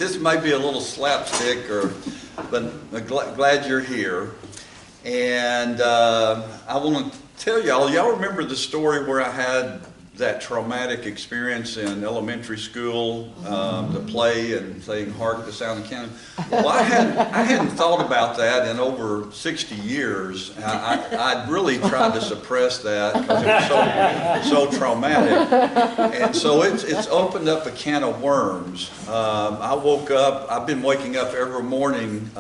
This might be a little slapstick, but I'm glad you're here. And I want to tell y'all remember the story where I had that traumatic experience in elementary school, the play and saying, "Hark the sound of cannon." Well, I hadn't thought about that in over 60 years. I'd really tried to suppress that because it was so traumatic. And so it's opened up a can of worms. I woke up, I've been waking up every morning,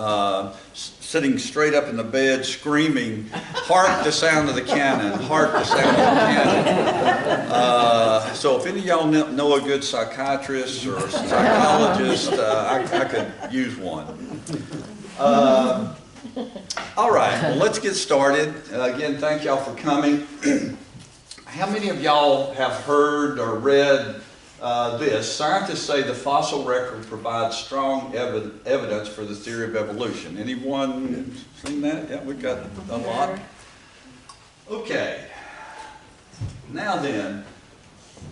sitting straight up in the bed, screaming, "Hark the sound of the cannon, hark the sound of the cannon." So if any of y'all know a good psychiatrist or psychologist, I could use one. All right, well, let's get started. Again, thank y'all for coming. How many of y'all have heard or read this? Scientists say the fossil record provides strong evidence for the theory of evolution. Anyone seen that? Yeah, we've got a lot. Okay. Now then,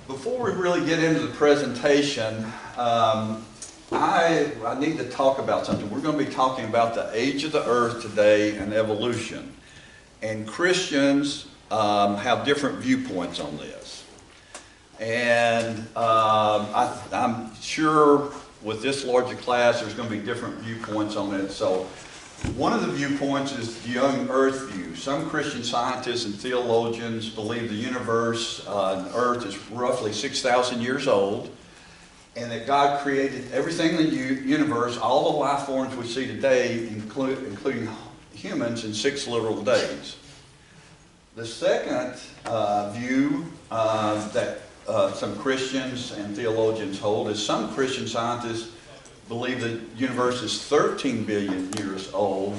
before we really get into the presentation, I need to talk about something. We're going to be talking about the age of the earth today and evolution. And Christians have different viewpoints on this. And I'm sure with this larger class there's going to be different viewpoints on it. So one of the viewpoints is the young earth view. Some Christian scientists and theologians believe the universe, earth, is roughly 6,000 years old, and that God created everything in the universe, all the life forms we see today, including humans, in 6 literal days. The second view that some Christians and theologians hold is some Christian scientists believe the universe is 13 billion years old,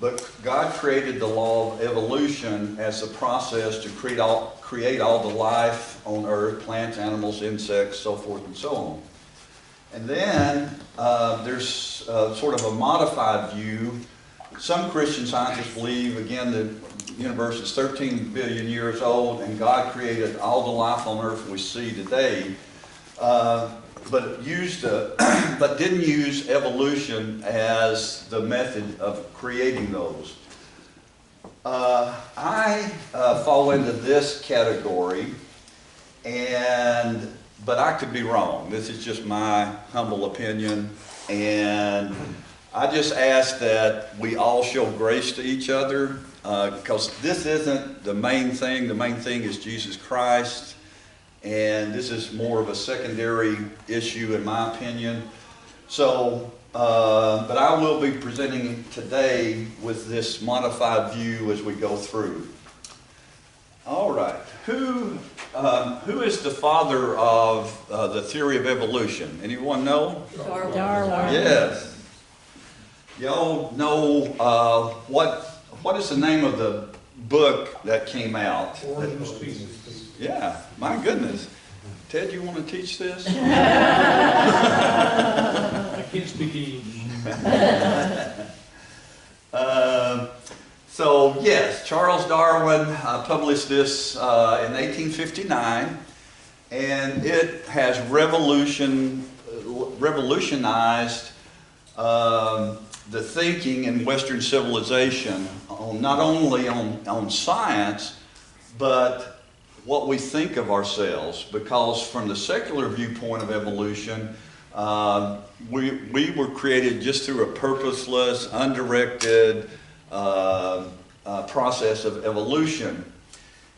but God created the law of evolution as a process to create all the life on earth, plants, animals, insects, so forth and so on. And then there's sort of a modified view. Some Christian scientists believe, again, the universe is 13 billion years old and God created all the life on earth we see today, but didn't use evolution as the method of creating those. I fall into this category, but I could be wrong. This is just my humble opinion, and I just ask that we all show grace to each other, because this isn't the main thing. The main thing is Jesus Christ, and this is more of a secondary issue in my opinion. So, but I will be presenting today with this modified view as we go through. All right, who is the father of the theory of evolution? Anyone know? Darwin. Yes. Y'all know what is the name of the book that came out? Origin of Species. Yeah, my goodness. Ted, you want to teach this? I can't speak English. So yes, Charles Darwin published this in 1859, and it has revolutionized the thinking in Western civilization, not only on science, but what we think of ourselves. Because from the secular viewpoint of evolution, we were created just through a purposeless, undirected process of evolution.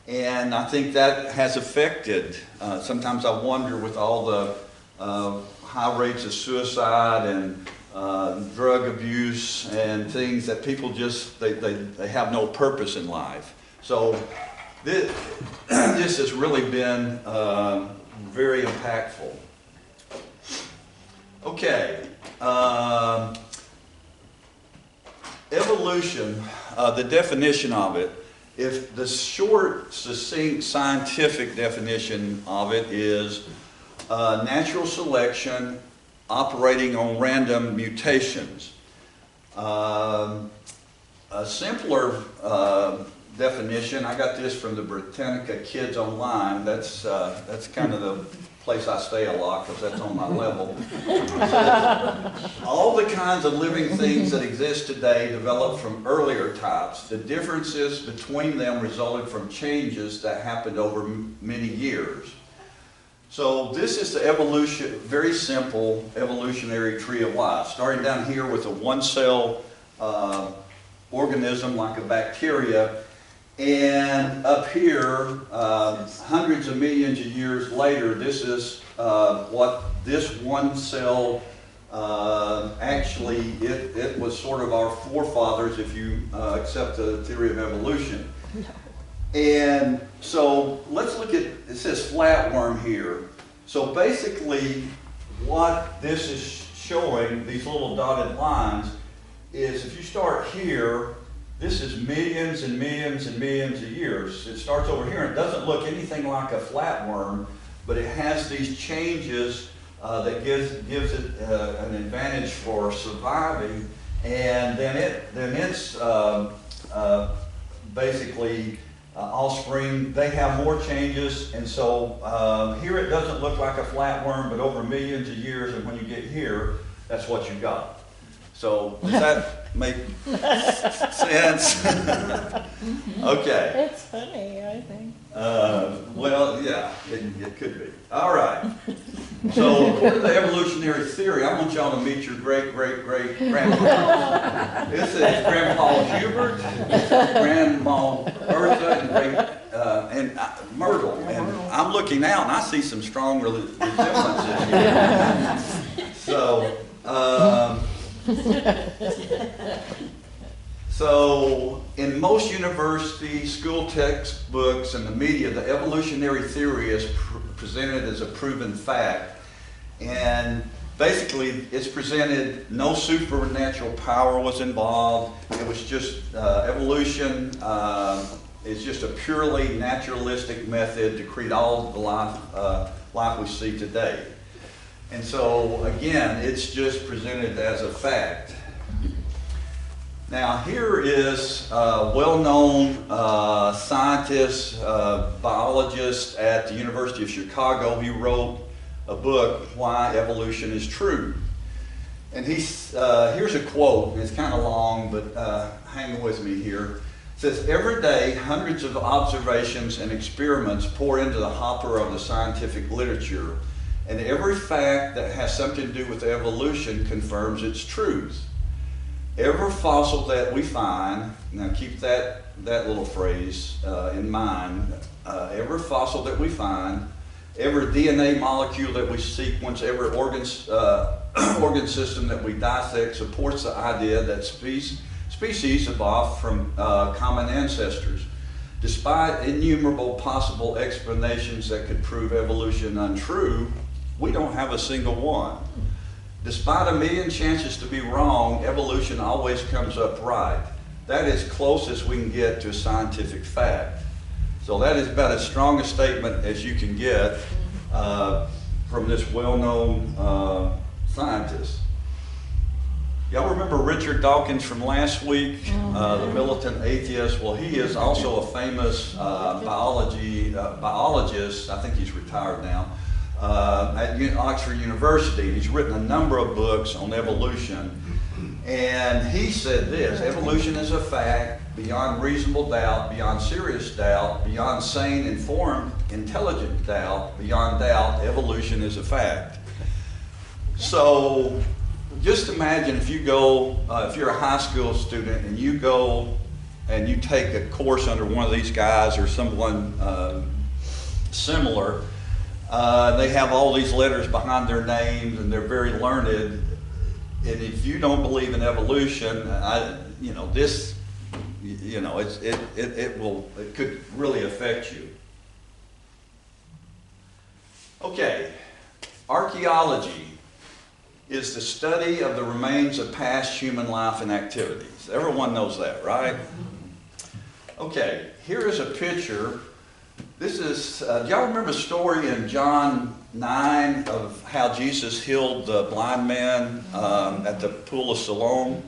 And I think that has affected, sometimes I wonder, with all the high rates of suicide and drug abuse and things, that people just, they have no purpose in life. So this has really been very impactful. Okay, evolution, the definition of it, if the short, succinct, scientific definition of it is natural selection operating on random mutations. A simpler definition, I got this from the Britannica Kids Online. That's kind of place I stay a lot because that's on my level. All the kinds of living things that exist today developed from earlier types. The differences between them resulted from changes that happened over many years. So this is the evolution, very simple evolutionary tree of life. Starting down here with a one-cell organism like a bacteria, and up here, hundreds of millions of years later, this is what this one cell, actually, it was sort of our forefathers if you accept the theory of evolution. And so let's look at, it says flatworm here. So basically what this is showing, these little dotted lines, is if you start here, this is millions and millions and millions of years. It starts over here and it doesn't look anything like a flatworm, but it has these changes that gives it an advantage for surviving. And then it's basically offspring, they have more changes. And so here it doesn't look like a flatworm, but over millions of years, and when you get here, that's what you got. So does that make sense? Okay. It's funny, I think. Well, yeah, it could be. All right. So according to the evolutionary theory, I want y'all to meet your great-great-great-grandpa. This is Grandpa Hubert, Grandma Bertha, and Myrtle. And I'm looking out, and I see some strong resemblances here. So, so in most university, school textbooks, and the media, the evolutionary theory is presented as a proven fact. And basically, it's presented, no supernatural power was involved. It was just evolution. It's just a purely naturalistic method to create all the life we see today. And so, again, it's just presented as a fact. Now, here is a well-known scientist, biologist at the University of Chicago. He wrote a book, Why Evolution is True. And here's a quote, and it's kind of long, but hang with me here. It says, every day, hundreds of observations and experiments pour into the hopper of the scientific literature, and every fact that has something to do with evolution confirms its truth. Every fossil that we find, now keep that little phrase in mind, every fossil that we find, every DNA molecule that we sequence, every organ system that we dissect supports the idea that species evolved from common ancestors. Despite innumerable possible explanations that could prove evolution untrue, we don't have a single one. Despite a million chances to be wrong, evolution always comes up right. That is close as we can get to a scientific fact. So that is about as strong a statement as you can get from this well-known scientist. Y'all remember Richard Dawkins from last week, the militant atheist? Well, he is also a famous biologist. I think he's retired now. At Oxford University. He's written a number of books on evolution. And he said this, evolution is a fact beyond reasonable doubt, beyond serious doubt, beyond sane, informed, intelligent doubt, beyond doubt, evolution is a fact. So just imagine if you go, if you're a high school student and you go and you take a course under one of these guys or someone similar. They have all these letters behind their names and they're very learned. And if you don't believe in evolution, it could really affect you. Okay, archaeology is the study of the remains of past human life and activities. Everyone knows that, right? Okay, here is a picture. This is, do y'all remember the story in John 9 of how Jesus healed the blind man at the pool of Siloam?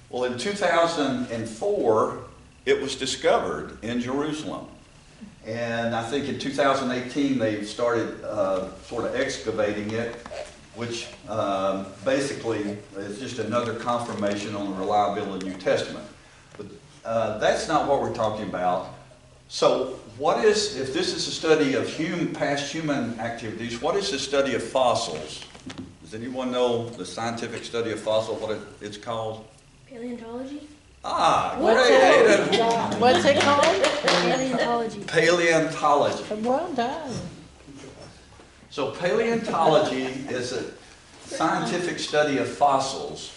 Well, in 2004, it was discovered in Jerusalem. And I think in 2018 they started sort of excavating it, which basically is just another confirmation on the reliability of the New Testament. But that's not what we're talking about. So what is, if this is a study of past human activities, what is the study of fossils? Does anyone know the scientific study of fossils, what it's called? Paleontology? Ah, What's great. it, what's it called? Paleontology. Paleontology. Well done. So paleontology is a scientific study of fossils.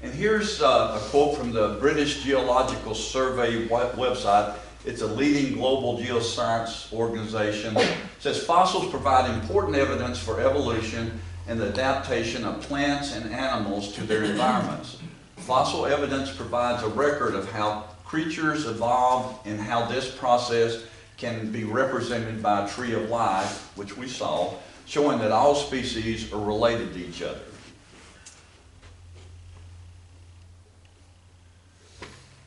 And here's a quote from the British Geological Survey website. It's a leading global geoscience organization. It says fossils provide important evidence for evolution and the adaptation of plants and animals to their environments. Fossil evidence provides a record of how creatures evolved and how this process can be represented by a tree of life, which we saw, showing that all species are related to each other.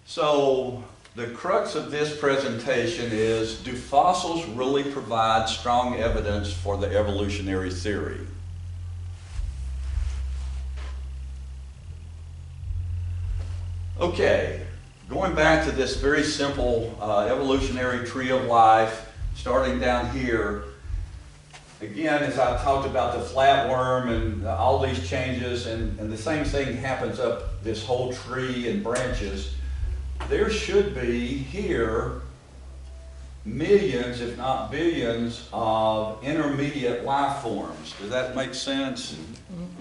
So the crux of this presentation is, do fossils really provide strong evidence for the evolutionary theory? Okay, going back to this very simple evolutionary tree of life, starting down here, again, as I talked about the flatworm and all these changes, and the same thing happens up this whole tree and branches, there should be here millions, if not billions, of intermediate life forms. Does that make sense?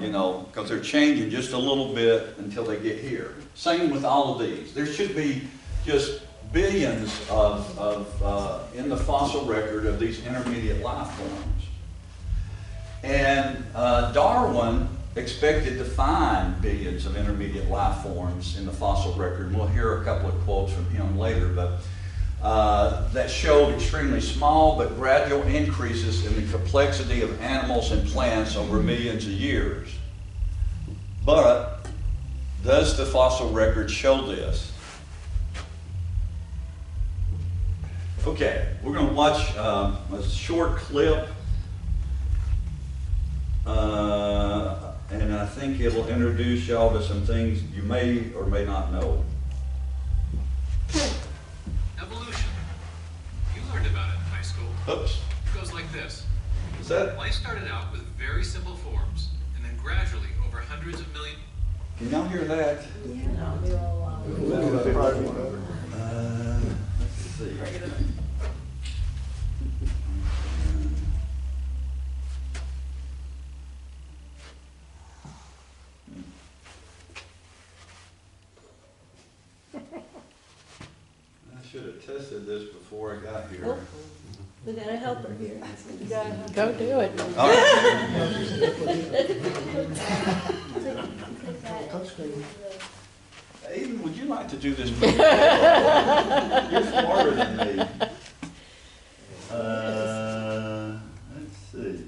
You know, because they're changing just a little bit until they get here. Same with all of these. There should be just billions in the fossil record of these intermediate life forms. And Darwin expected to find billions of intermediate life forms in the fossil record. And we'll hear a couple of quotes from him later, but that showed extremely small but gradual increases in the complexity of animals and plants over millions of years. But does the fossil record show this? Okay, we're going to watch a short clip, and I think it'll introduce y'all to some things you may or may not know. Evolution. You learned about it in high school. Oops. It goes like this. Is that? Life started out with very simple forms, and then gradually, over hundreds of million... Can y'all hear that? Let's see. I should have tested this before I got here. We got a helper here. Go do it. All right. Aiden, would you like to do this? You're smarter than me. Let's see.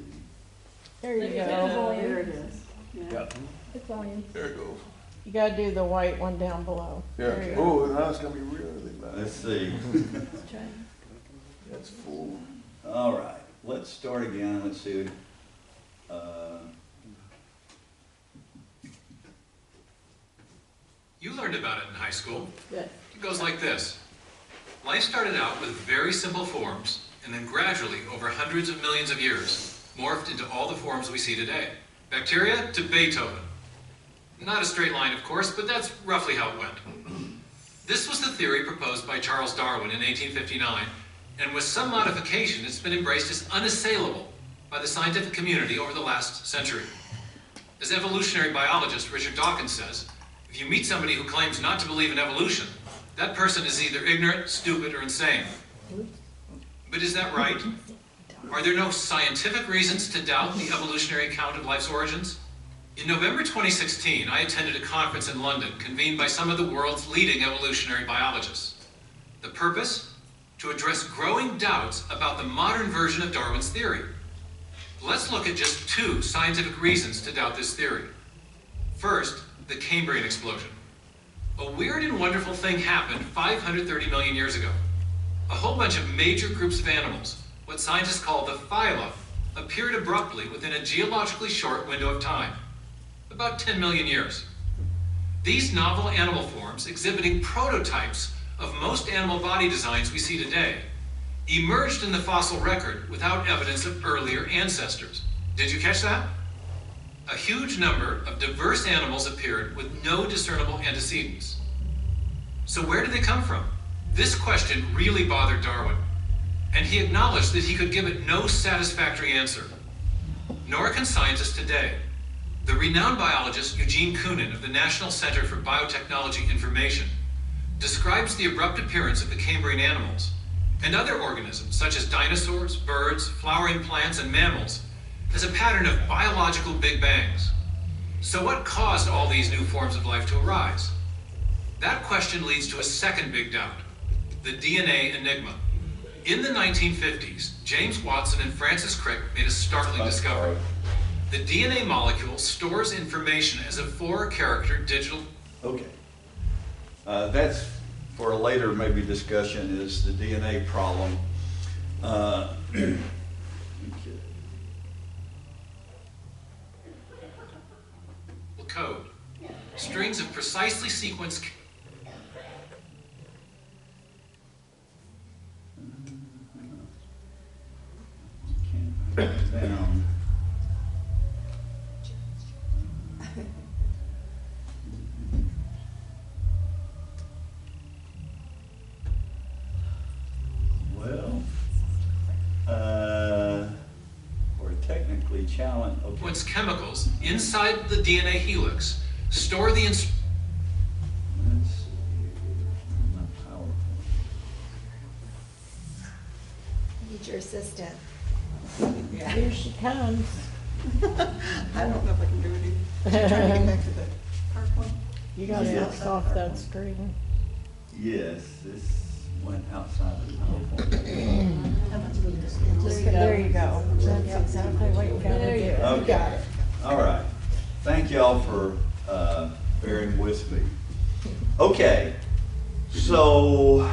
There you There go. it is. Yeah. It's volume. There it goes. You gotta do the white one down below. There you go. Oh, now it's gonna be really loud. Let's see. Let's try. That's full. All right, let's start again. Let's see. You learned about it in high school. Good. It goes like this. Life started out with very simple forms, and then gradually, over hundreds of millions of years, morphed into all the forms we see today. Bacteria to Beethoven. Not a straight line, of course, but that's roughly how it went. This was the theory proposed by Charles Darwin in 1859, and with some modification, it's been embraced as unassailable by the scientific community over the last century. As evolutionary biologist Richard Dawkins says, if you meet somebody who claims not to believe in evolution, that person is either ignorant, stupid, or insane. But is that right? Are there no scientific reasons to doubt the evolutionary account of life's origins? In November 2016, I attended a conference in London convened by some of the world's leading evolutionary biologists. The purpose? To address growing doubts about the modern version of Darwin's theory. Let's look at just two scientific reasons to doubt this theory. First, the Cambrian explosion. A weird and wonderful thing happened 530 million years ago. A whole bunch of major groups of animals, what scientists call the phyla, appeared abruptly within a geologically short window of time, about 10 million years. These novel animal forms, exhibiting prototypes of most animal body designs we see today, emerged in the fossil record without evidence of earlier ancestors. Did you catch that? A huge number of diverse animals appeared with no discernible antecedents. So where did they come from? This question really bothered Darwin, and he acknowledged that he could give it no satisfactory answer. Nor can scientists today. The renowned biologist Eugene Koonin of the National Center for Biotechnology Information describes the abrupt appearance of the Cambrian animals and other organisms such as dinosaurs, birds, flowering plants, and mammals as a pattern of biological big bangs. So what caused all these new forms of life to arise? That question leads to a second big doubt, the DNA enigma. In the 1950s, James Watson and Francis Crick made a startling discovery. The DNA molecule stores information as a 4-character digital. Okay. That's for a later maybe discussion, is the DNA problem. Okay. Code. Strings of precisely sequenced. Can't write it down. Well, we're technically challenged. Okay. Sequence chemicals inside the DNA helix store the Let's see. My PowerPoint. Need your assistant. Here she comes. I don't know if I can do it either. Trying to get back to the PowerPoint. You gotta Yes. X off that screen. Yes, this went outside the PowerPoint. There you go. That's exactly what you gotta do. You Okay. got it. All right. Thank y'all for bearing with me. Okay, so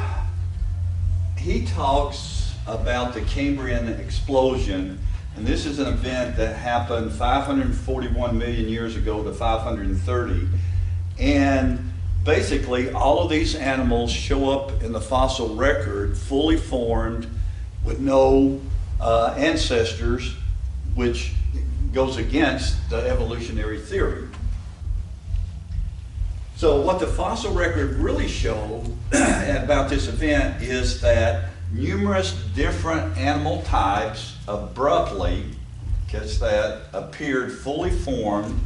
he talks about the Cambrian explosion, and this is an event that happened 541 million years ago to 530. And basically, all of these animals show up in the fossil record fully formed with no ancestors, which goes against the evolutionary theory. So what the fossil record really showed about this event is that numerous different animal types abruptly, catch that, appeared fully formed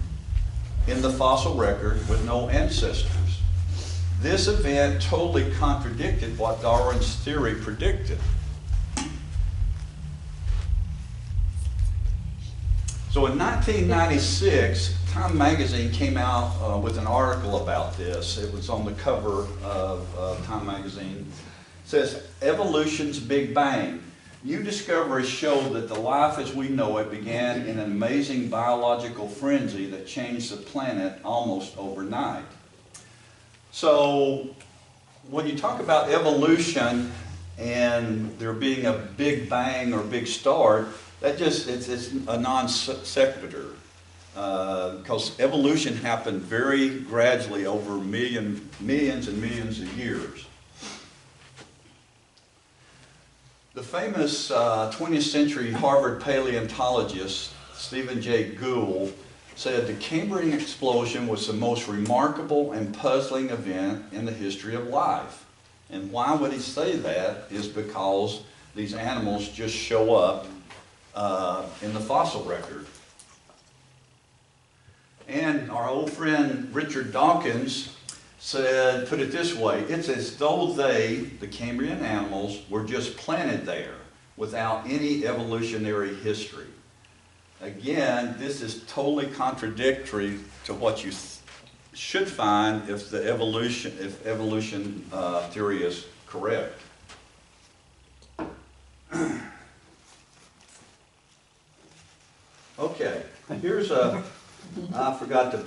in the fossil record with no ancestors. This event totally contradicted what Darwin's theory predicted. So in 1996, Time magazine came out with an article about this. It was on the cover of Time magazine. It says, "Evolution's Big Bang. New discoveries show that the life as we know it began in an amazing biological frenzy that changed the planet almost overnight." So when you talk about evolution and there being a big bang or big start, that just, it's a non sequitur. Because evolution happened very gradually over millions and millions of years. The famous 20th century Harvard paleontologist Stephen Jay Gould said the Cambrian explosion was the most remarkable and puzzling event in the history of life. And why would he say that is because these animals just show up in the fossil record. And our old friend Richard Dawkins said, put it this way, it's as though they, the Cambrian animals, were just planted there without any evolutionary history. Again, this is totally contradictory to what you should find if the evolution theory is correct. Okay, here's a I forgot to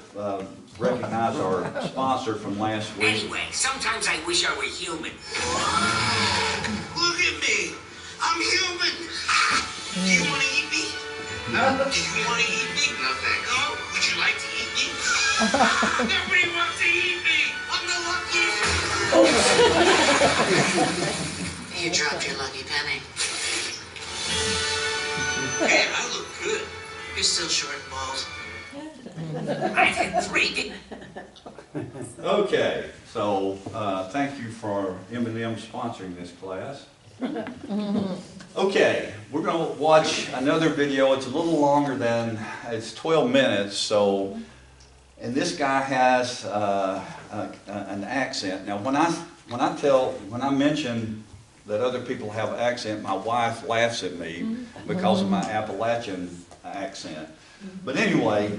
recognize our sponsor from last week. Anyway, sometimes I wish I were human. Look at me. I'm human. Do you want to eat me? No. Do you want to eat me? No, thanks. No? Would you like to eat me? Nobody wants to eat me. I'm the luckiest. You dropped your lucky penny. Man, I look good. You're still short and bald. I've had 3. Okay, so thank you for M&M sponsoring this class. Okay, we're going to watch another video. It's a little longer than, it's 12 minutes, so, and this guy has an accent. Now when I mention that other people have accent, my wife laughs at me because of my Appalachian accent. But anyway,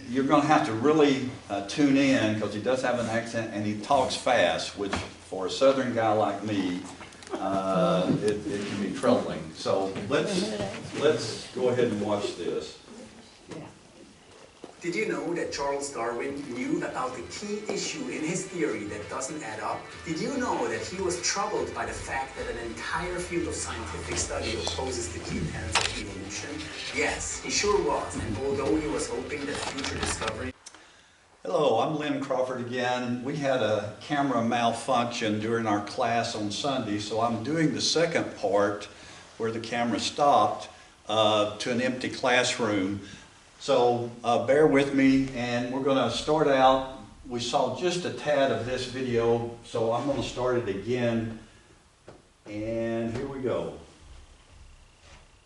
you're going to have to really tune in because he does have an accent and he talks fast, which for a southern guy like me, it can be troubling. So let's go ahead and watch this. Did you know that Charles Darwin knew about the key issue in his theory that doesn't add up? Did you know that he was troubled by the fact that an entire field of scientific study opposes the key tenets of evolution? Yes, he sure was, and although he was hoping that future discovery... Hello, I'm Lynn Crawford again. We had a camera malfunction during our class on Sunday, so I'm doing the second part where the camera stopped to an empty classroom. So bear with me, and we're going to start out. We saw just a tad of this video, so I'm going to start it again, and here we go.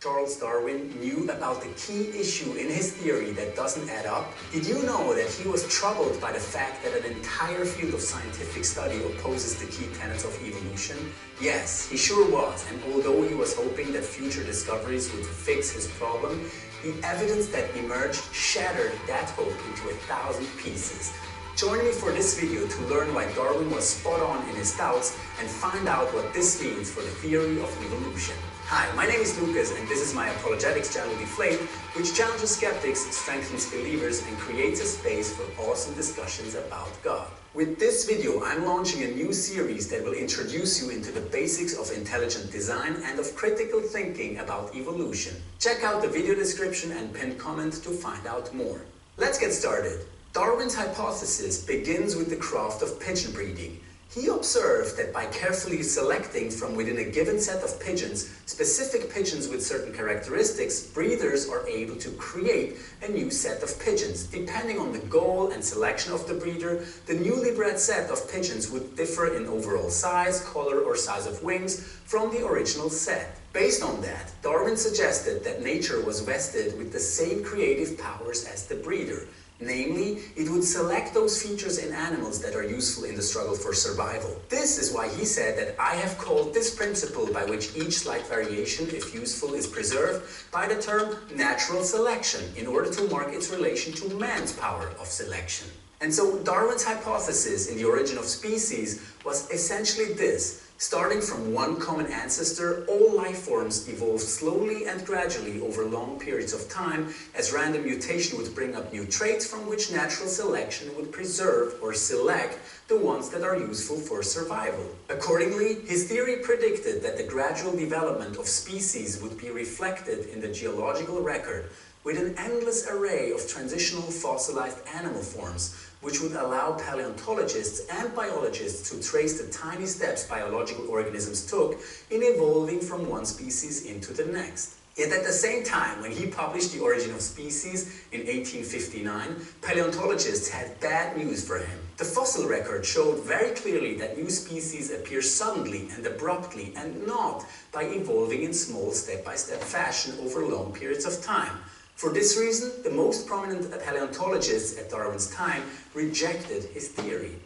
Charles Darwin knew about the key issue in his theory that doesn't add up. Did you know that he was troubled by the fact that an entire field of scientific study opposes the key tenets of evolution? Yes, he sure was, and although he was hoping that future discoveries would fix his problem, the evidence that emerged shattered that hope into 1,000 pieces. Join me for this video to learn why Darwin was spot on in his doubts and find out what this means for the theory of evolution. Hi, my name is Lucas and this is my apologetics channel Deflate, which challenges skeptics, strengthens believers, and creates a space for awesome discussions about God. With this video, I'm launching a new series that will introduce you into the basics of intelligent design and of critical thinking about evolution. Check out the video description and pinned comment to find out more. Let's get started. Darwin's hypothesis begins with the craft of pigeon breeding. He observed that by carefully selecting from within a given set of pigeons, specific pigeons with certain characteristics, breeders are able to create a new set of pigeons. Depending on the goal and selection of the breeder, the newly bred set of pigeons would differ in overall size, color, or size of wings from the original set. Based on that, Darwin suggested that nature was vested with the same creative powers as the breeder. Namely, it would select those features in animals that are useful in the struggle for survival. This is why he said that I have called this principle by which each slight variation, if useful, is preserved by the term natural selection in order to mark its relation to man's power of selection. And so Darwin's hypothesis in The Origin of Species was essentially this. Starting from one common ancestor, all life forms evolved slowly and gradually over long periods of time, as random mutation would bring up new traits from which natural selection would preserve or select the ones that are useful for survival. Accordingly, his theory predicted that the gradual development of species would be reflected in the geological record with an endless array of transitional fossilized animal forms, which would allow paleontologists and biologists to trace the tiny steps biological organisms took in evolving from one species into the next. Yet at the same time, when he published The Origin of Species in 1859, paleontologists had bad news for him. The fossil record showed very clearly that new species appear suddenly and abruptly and not by evolving in small step-by-step fashion over long periods of time. For this reason, the most prominent paleontologists at Darwin's time rejected his theory.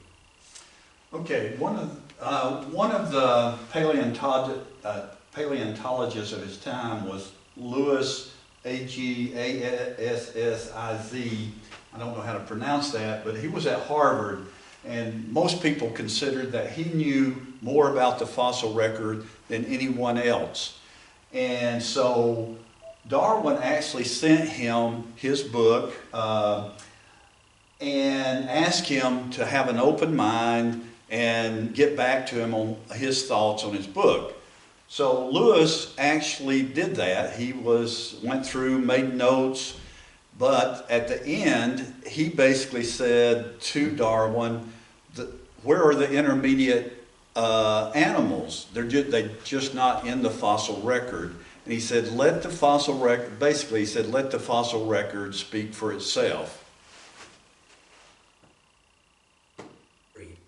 Okay, one of the paleontologists of his time was Louis Agassiz. I don't know how to pronounce that, but he was at Harvard, and most people considered that he knew more about the fossil record than anyone else. And so Darwin actually sent him his book, and asked him to have an open mind and get back to him on his thoughts on his book. So Lewis actually did that. He went through, made notes, but at the end, he basically said to Darwin, where are the intermediate animals? They're just not in the fossil record. And he said, let the fossil record, basically he said, let the fossil record speak for itself.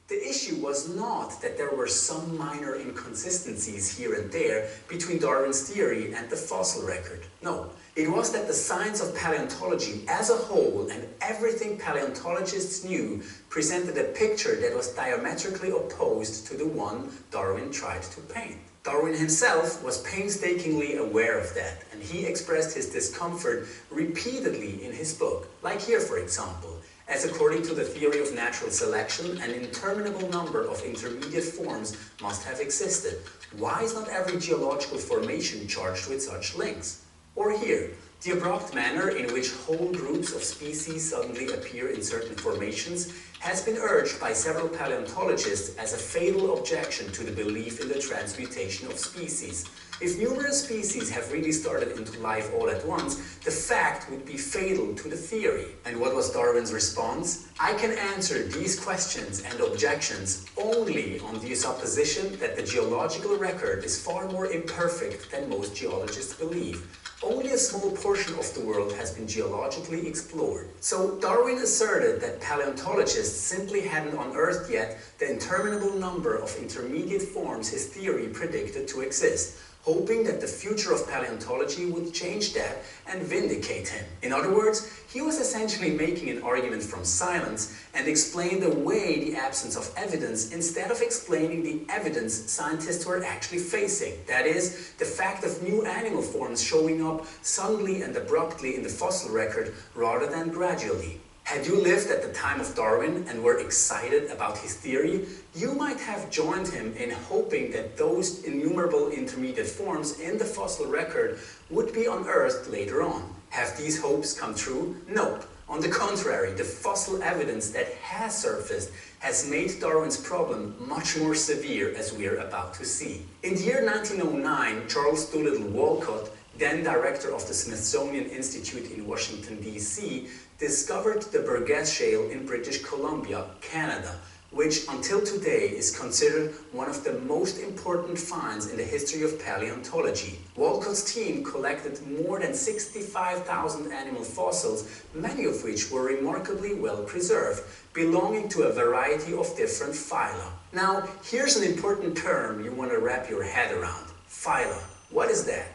The issue was not that there were some minor inconsistencies here and there between Darwin's theory and the fossil record. No, it was that the science of paleontology as a whole and everything paleontologists knew presented a picture that was diametrically opposed to the one Darwin tried to paint. Darwin himself was painstakingly aware of that, and he expressed his discomfort repeatedly in his book, like here for example. As according to the theory of natural selection, an interminable number of intermediate forms must have existed. Why is not every geological formation charged with such links? Or here, the abrupt manner in which whole groups of species suddenly appear in certain formations has been urged by several paleontologists as a fatal objection to the belief in the transmutation of species. If numerous species have really started into life all at once, the fact would be fatal to the theory. And what was Darwin's response? I can answer these questions and objections only on the supposition that the geological record is far more imperfect than most geologists believe. Only a small portion of the world has been geologically explored. So Darwin asserted that paleontologists simply hadn't unearthed yet the interminable number of intermediate forms his theory predicted to exist, hoping that the future of paleontology would change that and vindicate him. In other words, he was essentially making an argument from silence and explained away the absence of evidence instead of explaining the evidence scientists were actually facing. That is, the fact of new animal forms showing up suddenly and abruptly in the fossil record rather than gradually. Had you lived at the time of Darwin and were excited about his theory, you might have joined him in hoping that those innumerable intermediate forms in the fossil record would be unearthed later on. Have these hopes come true? Nope. On the contrary, the fossil evidence that has surfaced has made Darwin's problem much more severe, as we're about to see. In the year 1909, Charles Doolittle Walcott, then director of the Smithsonian Institute in Washington, D.C., discovered the Burgess Shale in British Columbia, Canada, which until today is considered one of the most important finds in the history of paleontology. Walcott's team collected more than 65,000 animal fossils, many of which were remarkably well preserved, belonging to a variety of different phyla. Now, here's an important term you want to wrap your head around. Phyla. What is that?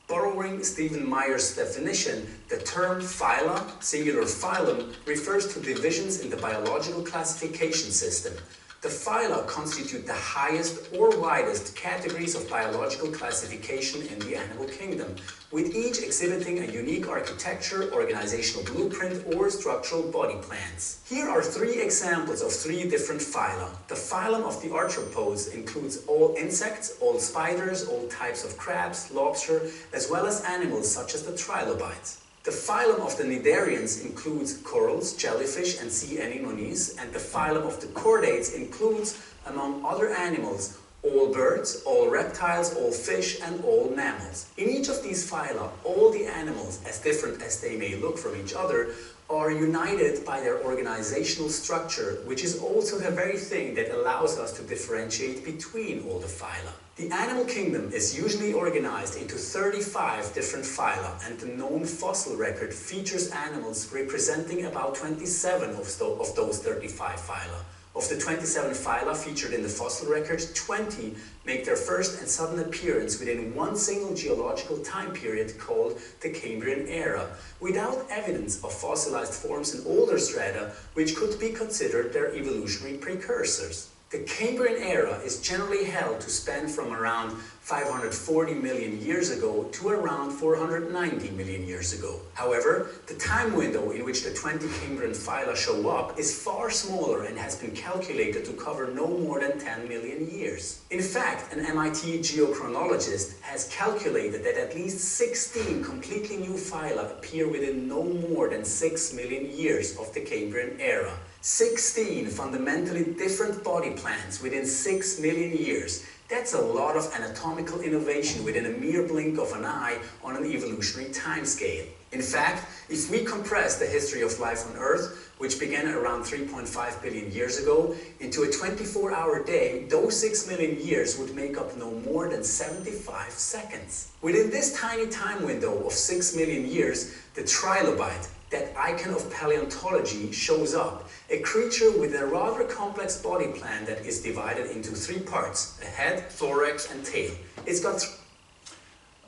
Borrowing Stephen Meyer's definition, the term phyla, singular phylum, refers to divisions in the biological classification system. The phyla constitute the highest or widest categories of biological classification in the animal kingdom, with each exhibiting a unique architecture, organizational blueprint, or structural body plans. Here are 3 examples of 3 different phyla. The phylum of the arthropods includes all insects, all spiders, all types of crabs, lobster, as well as animals such as the trilobites. The phylum of the cnidarians includes corals, jellyfish, and sea anemones, and the phylum of the chordates includes, among other animals, all birds, all reptiles, all fish, and all mammals. In each of these phyla, all the animals, as different as they may look from each other, are united by their organizational structure, which is also the very thing that allows us to differentiate between all the phyla. The animal kingdom is usually organized into 35 different phyla, and the known fossil record features animals representing about 27 of those 35 phyla. Of the 27 phyla featured in the fossil record, 20 make their first and sudden appearance within one single geological time period called the Cambrian era, without evidence of fossilized forms in older strata which could be considered their evolutionary precursors. The Cambrian era is generally held to span from around 540 million years ago to around 490 million years ago. However, the time window in which the 20 Cambrian phyla show up is far smaller and has been calculated to cover no more than 10 million years. In fact, an MIT geochronologist has calculated that at least 16 completely new phyla appear within no more than 6 million years of the Cambrian era. 16 fundamentally different body plans within 6 million years. That's a lot of anatomical innovation within a mere blink of an eye on an evolutionary timescale. In fact, if we compress the history of life on Earth, which began around 3.5 billion years ago, into a 24-hour day, those 6 million years would make up no more than 75 seconds. Within this tiny time window of 6 million years, the trilobite, that icon of paleontology, shows up. A creature with a rather complex body plan that is divided into 3 parts: a head, thorax, and tail. It's got...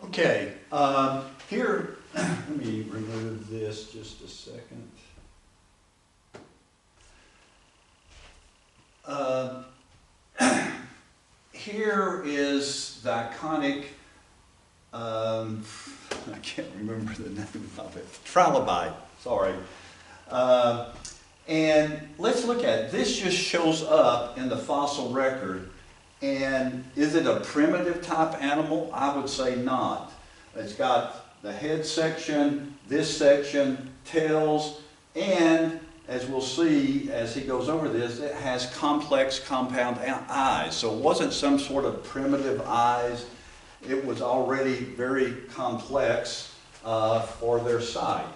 Okay, here, let me remove this just a second. Here is the iconic, I can't remember the name of it, trilobite, sorry. And let's look at it. This just shows up in the fossil record. And is it a primitive type animal? I would say not. It's got the head section, this section, tails, and as we'll see as he goes over this, it has complex compound eyes. So it wasn't some sort of primitive eyes. It was already very complex for their size.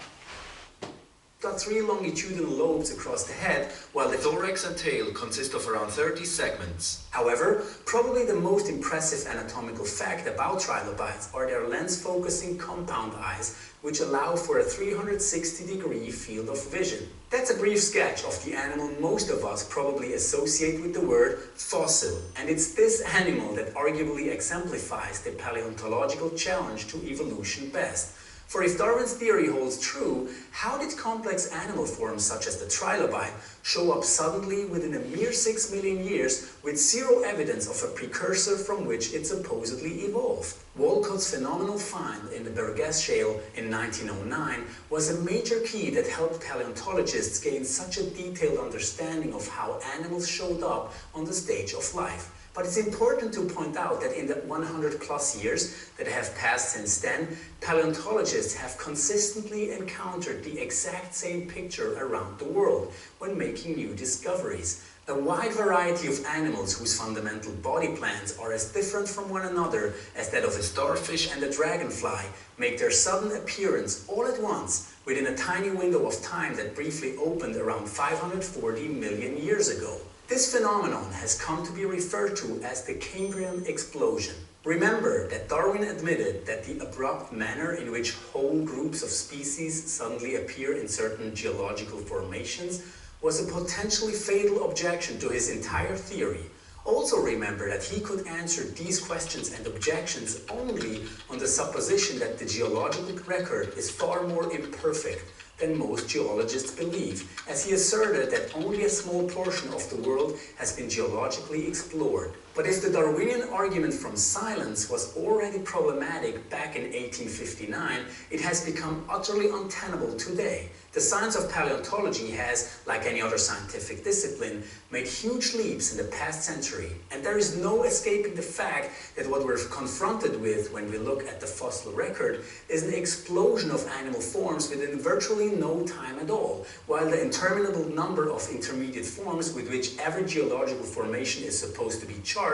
Got 3 longitudinal lobes across the head, while the thorax and tail consist of around 30 segments. However, probably the most impressive anatomical fact about trilobites are their lens-focusing compound eyes, which allow for a 360-degree field of vision. That's a brief sketch of the animal most of us probably associate with the word fossil, and it's this animal that arguably exemplifies the paleontological challenge to evolution best. For if Darwin's theory holds true, how did complex animal forms such as the trilobite show up suddenly within a mere 6 million years with zero evidence of a precursor from which it supposedly evolved? Walcott's phenomenal find in the Burgess Shale in 1909 was a major key that helped paleontologists gain such a detailed understanding of how animals showed up on the stage of life. But it's important to point out that in the 100+ years that have passed since then, paleontologists have consistently encountered the exact same picture around the world when making new discoveries. A wide variety of animals whose fundamental body plans are as different from one another as that of a starfish and a dragonfly make their sudden appearance all at once within a tiny window of time that briefly opened around 540 million years ago. This phenomenon has come to be referred to as the Cambrian explosion. Remember that Darwin admitted that the abrupt manner in which whole groups of species suddenly appear in certain geological formations was a potentially fatal objection to his entire theory. Also remember that he could answer these questions and objections only on the supposition that the geological record is far more imperfect than most geologists believe, as he asserted that only a small portion of the world has been geologically explored. But if the Darwinian argument from silence was already problematic back in 1859, it has become utterly untenable today. The science of paleontology has, like any other scientific discipline, made huge leaps in the past century, and there is no escaping the fact that what we're confronted with when we look at the fossil record is an explosion of animal forms within virtually no time at all, while the interminable number of intermediate forms with which every geological formation is supposed to be charged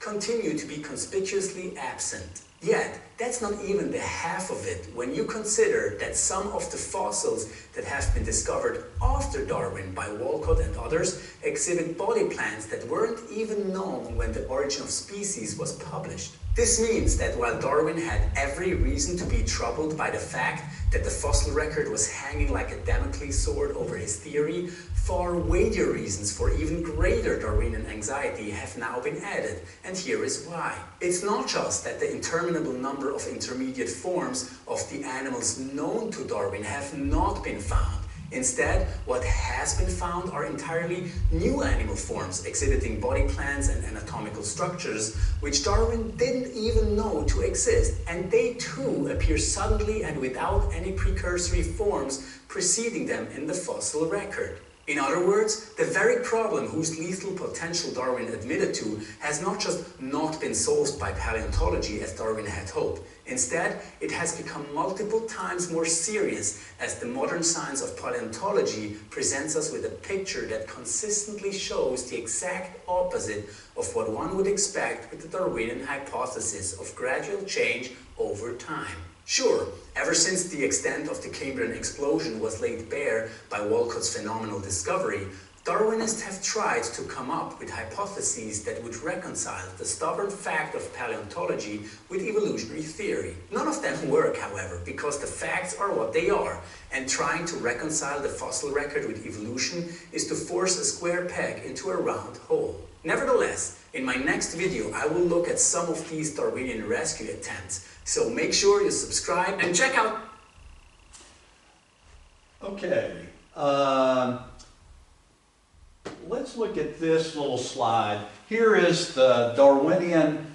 continue to be conspicuously absent. Yet, that's not even the half of it when you consider that some of the fossils that have been discovered after Darwin by Walcott and others exhibit body plans that weren't even known when The Origin of Species was published. This means that while Darwin had every reason to be troubled by the fact that the fossil record was hanging like a Damocles sword over his theory, far weightier reasons for even greater Darwinian anxiety have now been added, and here is why. It's not just that the interminable number of intermediate forms of the animals known to Darwin have not been found. Instead, what has been found are entirely new animal forms exhibiting body plans and anatomical structures which Darwin didn't even know to exist, and they too appear suddenly and without any precursory forms preceding them in the fossil record. In other words, the very problem whose lethal potential Darwin admitted to has not just not been solved by paleontology as Darwin had hoped. Instead, it has become multiple times more serious as the modern science of paleontology presents us with a picture that consistently shows the exact opposite of what one would expect with the Darwinian hypothesis of gradual change over time. Sure, ever since the extent of the Cambrian explosion was laid bare by Walcott's phenomenal discovery, Darwinists have tried to come up with hypotheses that would reconcile the stubborn fact of paleontology with evolutionary theory. None of them work, however, because the facts are what they are, and trying to reconcile the fossil record with evolution is to force a square peg into a round hole. Nevertheless, in my next video I will look at some of these Darwinian rescue attempts, so make sure you subscribe and check out. Okay, let's look at this little slide. Here is the Darwinian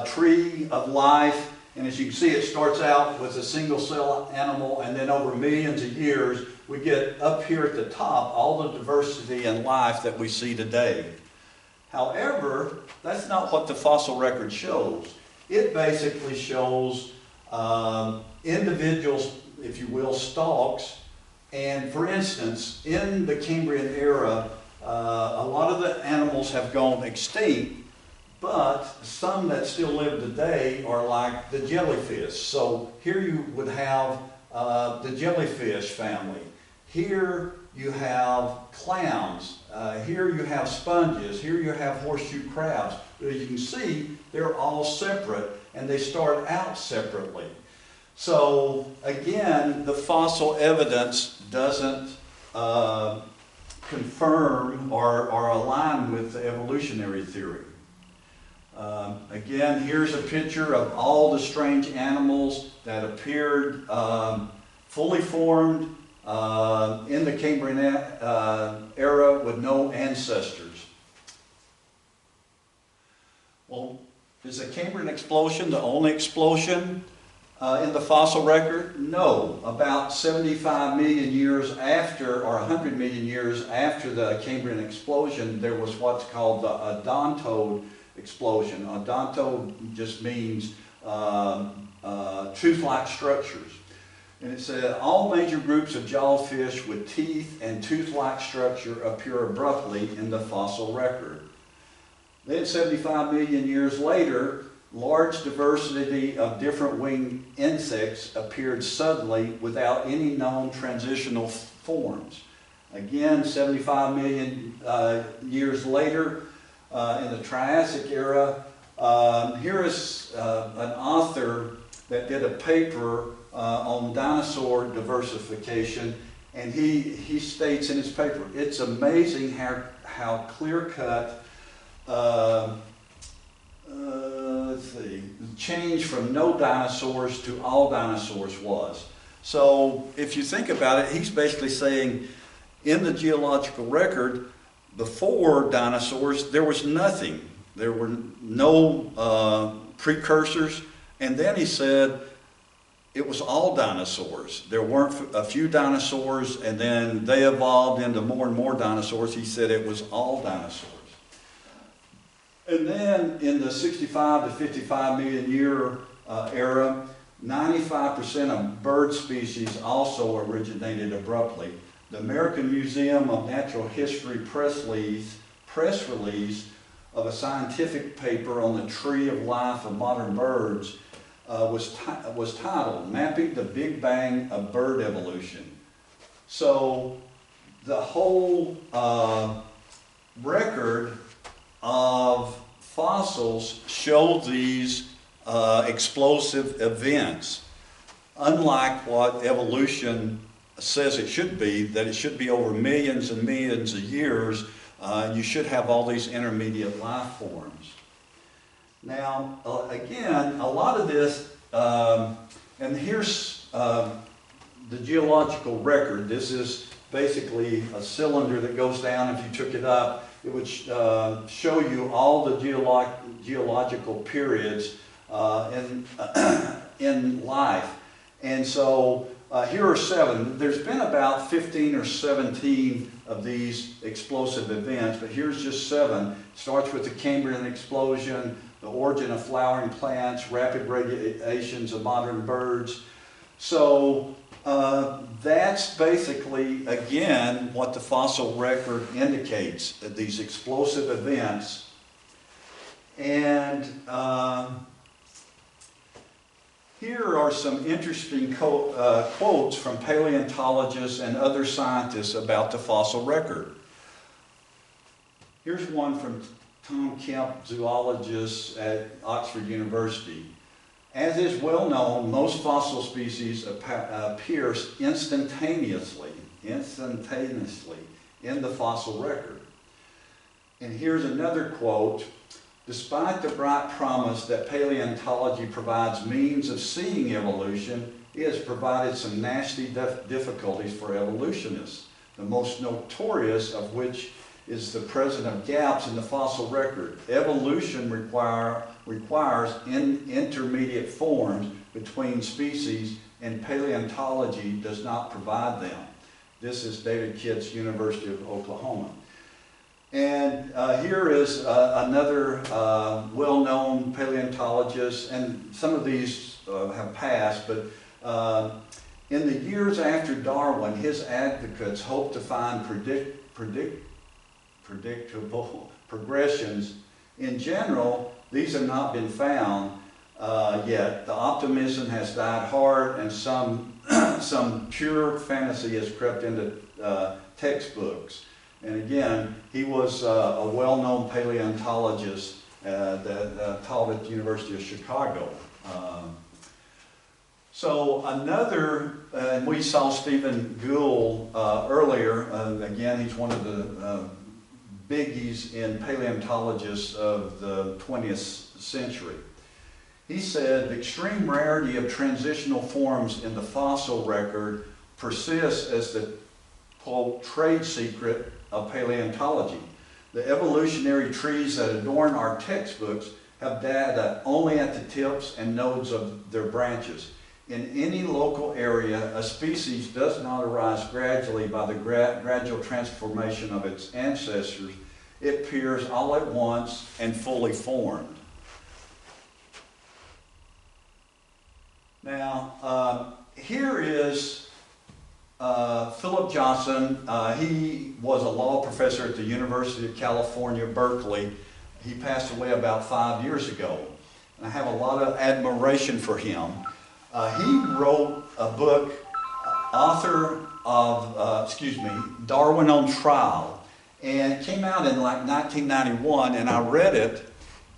tree of life, and as you can see, it starts out with a single cell animal, and then over millions of years we get up here at the top all the diversity and life that we see today. However, that's not what the fossil record shows. It basically shows individuals, if you will, stalks. And for instance, in the Cambrian era, a lot of the animals have gone extinct, but some that still live today are like the jellyfish. So here you would have the jellyfish family. Here you have clams. Here you have sponges. Here you have horseshoe crabs. But as you can see, they're all separate, and they start out separately. So again, the fossil evidence doesn't confirm or align with the evolutionary theory. Again, here's a picture of all the strange animals that appeared fully formed in the Cambrian era with no ancestors. Well, is the Cambrian explosion the only explosion in the fossil record? No. About 75 million years after, or 100 million years after the Cambrian explosion, there was what's called the odontode explosion. Odontode just means tooth-like structures. And it said, all major groups of jawfish with teeth and tooth-like structure appear abruptly in the fossil record. Then 75 million years later, large diversity of different winged insects appeared suddenly without any known transitional forms. Again, 75 million years later, in the Triassic era, here is an author that did a paper on dinosaur diversification, and he states in his paper, it's amazing how clear-cut let's see, change from no dinosaurs to all dinosaurs was. So if you think about it, he's basically saying in the geological record, before dinosaurs, there was nothing. There were no precursors. And then he said it was all dinosaurs. There weren't a few dinosaurs, and then they evolved into more and more dinosaurs. He said it was all dinosaurs. And then in the 65 to 55 million year era, 95% of bird species also originated abruptly. The American Museum of Natural History press release of a scientific paper on the tree of life of modern birds was titled, Mapping the Big Bang of Bird Evolution. So the whole record of fossils show these explosive events, unlike what evolution says it should be, that it should be over millions and millions of years. You should have all these intermediate life forms. Now, again, a lot of this, and here's the geological record. This is basically a cylinder that goes down. If you took it up, it would show you all the geological periods in life. And so here are 7. There's been about 15 or 17 of these explosive events, but here's just 7. It starts with the Cambrian explosion, the origin of flowering plants, rapid radiations of modern birds. So that's basically, again, what the fossil record indicates, these explosive events. And here are some interesting quotes from paleontologists and other scientists about the fossil record. Here's one from Tom Kemp, zoologist at Oxford University. As is well known, most fossil species appear instantaneously in the fossil record. And here's another quote. Despite the bright promise that paleontology provides means of seeing evolution, it has provided some nasty difficulties for evolutionists, the most notorious of which is the presence of gaps in the fossil record. Evolution requires intermediate forms between species, and paleontology does not provide them. This is David Kitts, University of Oklahoma. And here is another well-known paleontologist, and some of these have passed, but in the years after Darwin, his advocates hoped to find predictable progressions. In general, these have not been found yet. The optimism has died hard, and some pure fantasy has crept into textbooks. And again, he was a well-known paleontologist that taught at the University of Chicago. So another, and we saw Stephen Gould earlier. Again, he's one of the biggies in paleontologists of the 20th century. He said, the extreme rarity of transitional forms in the fossil record persists as the, quote, trade secret of paleontology. The evolutionary trees that adorn our textbooks have data only at the tips and nodes of their branches. In any local area, a species does not arise gradually by the gradual transformation of its ancestors. It appears all at once and fully formed. Now, here is Philip Johnson. He was a law professor at the University of California, Berkeley. He passed away about 5 years ago. And I have a lot of admiration for him. He wrote a book, author of, Darwin on Trial. And it came out in like 1991, and I read it.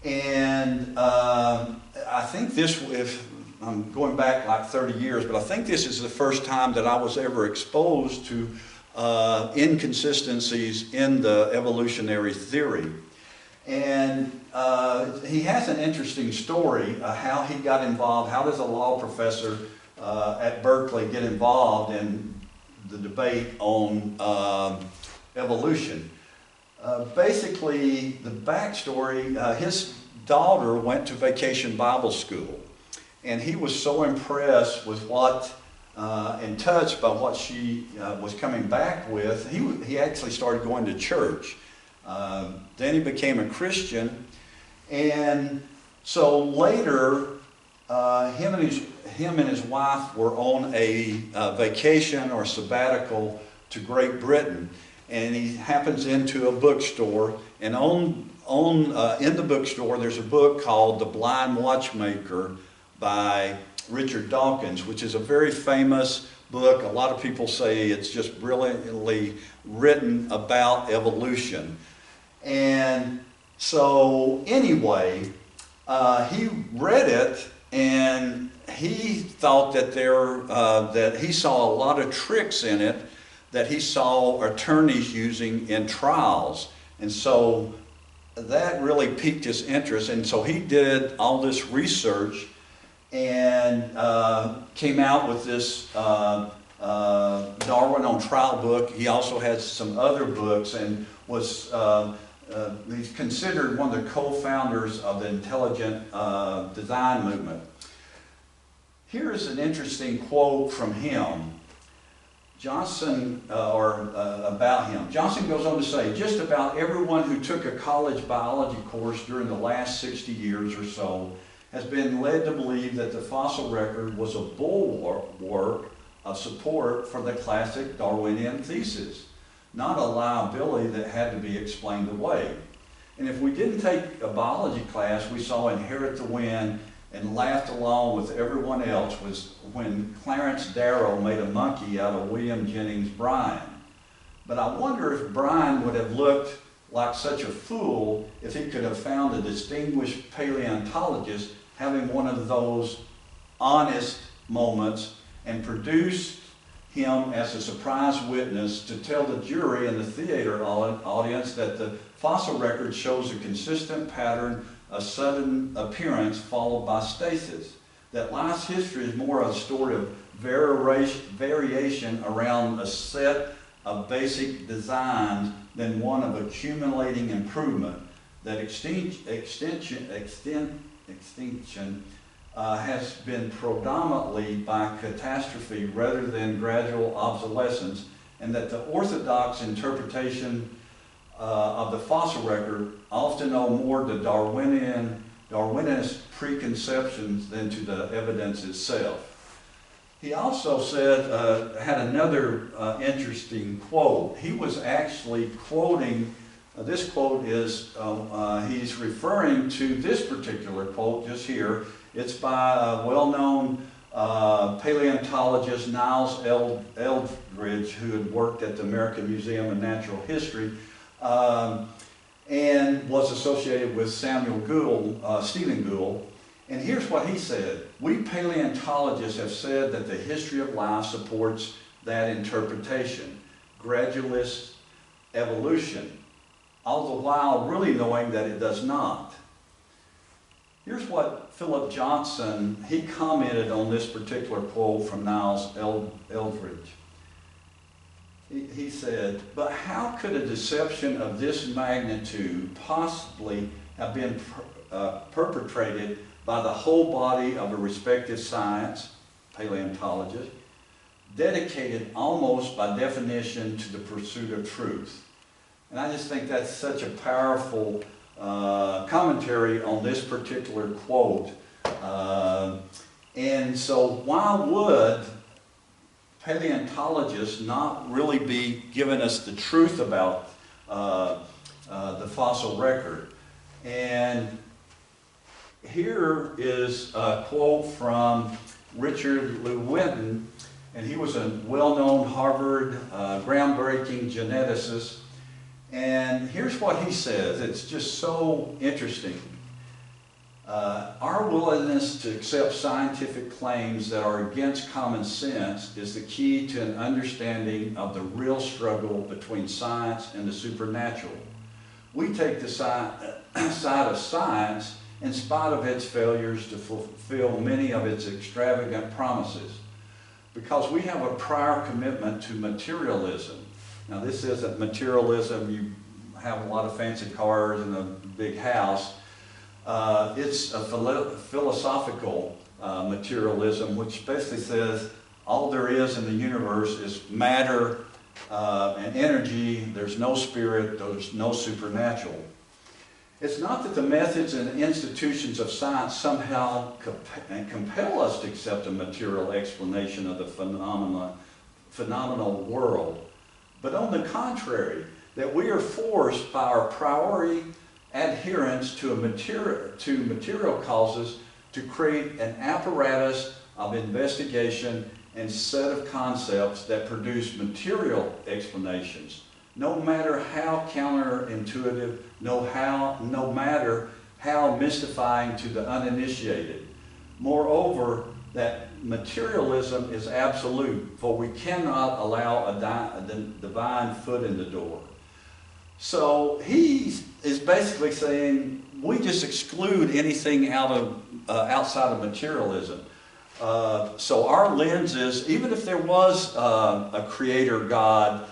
And I think this, if I'm going back like 30 years, but I think this is the first time that I was ever exposed to inconsistencies in the evolutionary theory. And he has an interesting story, how he got involved. How does a law professor at Berkeley get involved in the debate on evolution? Basically, the backstory, his daughter went to Vacation Bible School. And he was so impressed with what, and touched by what she was coming back with, he actually started going to church. Then he became a Christian, and so later, him and his wife were on a vacation or sabbatical to Great Britain, and he happens into a bookstore, and in the bookstore there's a book called The Blind Watchmaker by Richard Dawkins, which is a very famous book. A lot of people say it's just brilliantly written about evolution. And so anyway, he read it, and he thought that that he saw a lot of tricks in it that he saw attorneys using in trials. And so that really piqued his interest. And so he did all this research and came out with this Darwin on Trial book. He also has some other books and was he's considered one of the co-founders of the intelligent design movement. Here's an interesting quote from him. About him. Johnson goes on to say, just about everyone who took a college biology course during the last 60 years or so has been led to believe that the fossil record was a bulwark of support for the classic Darwinian thesis, not a liability that had to be explained away. And if we didn't take a biology class, we saw Inherit the Wind and laughed along with everyone else was when Clarence Darrow made a monkey out of William Jennings Bryan. But I wonder if Bryan would have looked like such a fool if he could have found a distinguished paleontologist having one of those honest moments and produced him as a surprise witness to tell the jury and the theater audience that the fossil record shows a consistent pattern of sudden appearance followed by stasis. That life's history is more a story of variation around a set of basic designs than one of accumulating improvement. That extinction has been predominantly by catastrophe rather than gradual obsolescence, and that the orthodox interpretation of the fossil record often owe more to Darwinist preconceptions than to the evidence itself. He also said, had another interesting quote. He was actually quoting, this quote is, he's referring to this particular quote just here. It's by a well-known paleontologist, Niles Eldridge, who had worked at the American Museum of Natural History, and was associated with Stephen Gould. And here's what he said. We paleontologists have said that the history of life supports that interpretation, gradualist evolution, all the while really knowing that it does not. Here's what Philip Johnson, he commented on this particular quote from Niles Eldridge. He said, but how could a deception of this magnitude possibly have been perpetrated by the whole body of a respective science, paleontologist, dedicated almost by definition to the pursuit of truth? And I just think that's such a powerful commentary on this particular quote. And so why would paleontologists not really be giving us the truth about the fossil record? And here is a quote from Richard Lewontin, and he was a well-known Harvard groundbreaking geneticist. And here's what he says. It's just so interesting. Our willingness to accept scientific claims that are against common sense is the key to an understanding of the real struggle between science and the supernatural. We take the side of science in spite of its failures to fulfill many of its extravagant promises, because we have a prior commitment to materialism. Now, this isn't materialism, you have a lot of fancy cars and a big house. It's a philosophical materialism, which basically says all there is in the universe is matter and energy. There's no spirit, there's no supernatural. It's not that the methods and institutions of science somehow compel us to accept a material explanation of the phenomenal world, but on the contrary, that we are forced by our priori adherence to material causes to create an apparatus of investigation and set of concepts that produce material explanations, no matter how counterintuitive, no matter how mystifying to the uninitiated. Moreover, that materialism is absolute, for we cannot allow a divine foot in the door. So he is basically saying we just exclude anything outside of materialism. So our lens is, even if there was a creator God,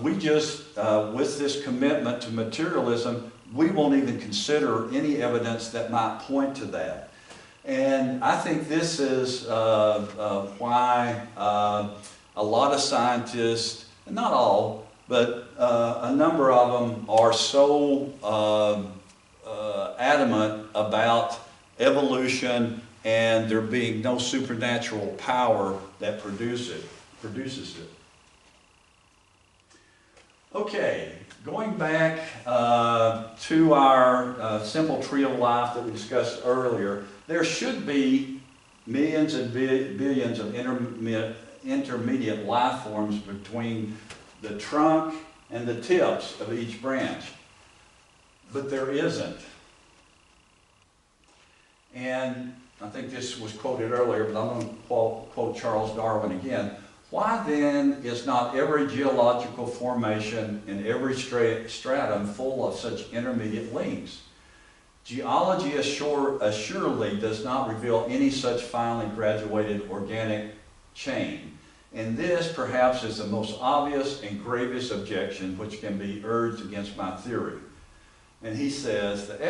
we just, with this commitment to materialism, we won't even consider any evidence that might point to that. And I think this is why a lot of scientists, not all, but a number of them are so adamant about evolution and there being no supernatural power that produces it. Okay, going back to our simple tree of life that we discussed earlier, there should be millions and billions of intermediate life forms between the trunk and the tips of each branch, but there isn't. And I think this was quoted earlier, but I'm going to quote Charles Darwin again. Why then is not every geological formation in every stratum full of such intermediate links? Geology assuredly does not reveal any such finely graduated organic chain. And this, perhaps, is the most obvious and gravest objection which can be urged against my theory. And he says, the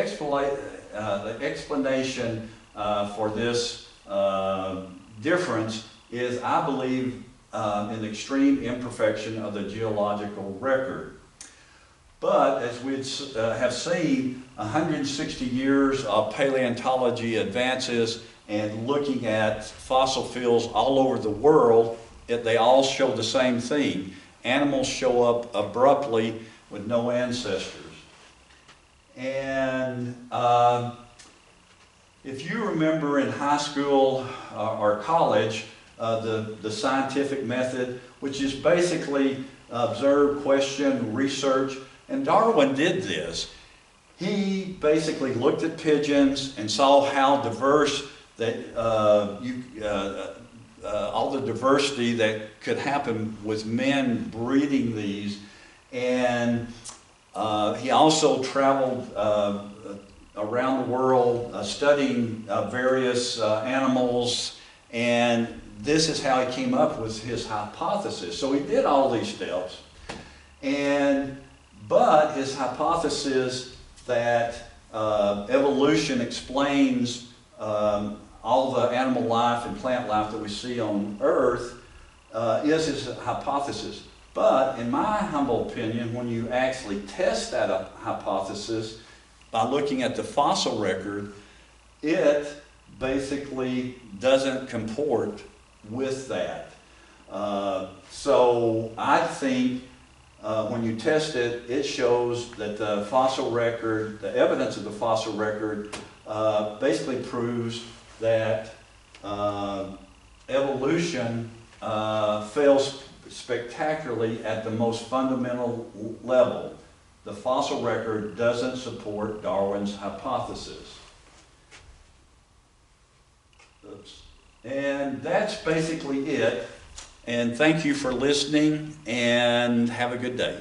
explanation for this difference is, I believe, an extreme imperfection of the geological record. But as we have seen, 160 years of paleontology advances and looking at fossil fuels all over the world, they all show the same thing. Animals show up abruptly with no ancestors. And if you remember in high school or college, the scientific method, which is basically observe, question, research, and Darwin did this. He basically looked at pigeons and saw how diverse that all the diversity that could happen with men breeding these, and he also traveled around the world studying various animals, and this is how he came up with his hypothesis. So he did all these steps, but his hypothesis that evolution explains all the animal life and plant life that we see on Earth is his hypothesis. But in my humble opinion, when you actually test that hypothesis by looking at the fossil record, it basically doesn't comport with that. So I think when you test it, it shows that the fossil record, the evidence of the fossil record, basically proves that evolution fails spectacularly at the most fundamental level. The fossil record doesn't support Darwin's hypothesis. Oops. And that's basically it. And thank you for listening, and have a good day.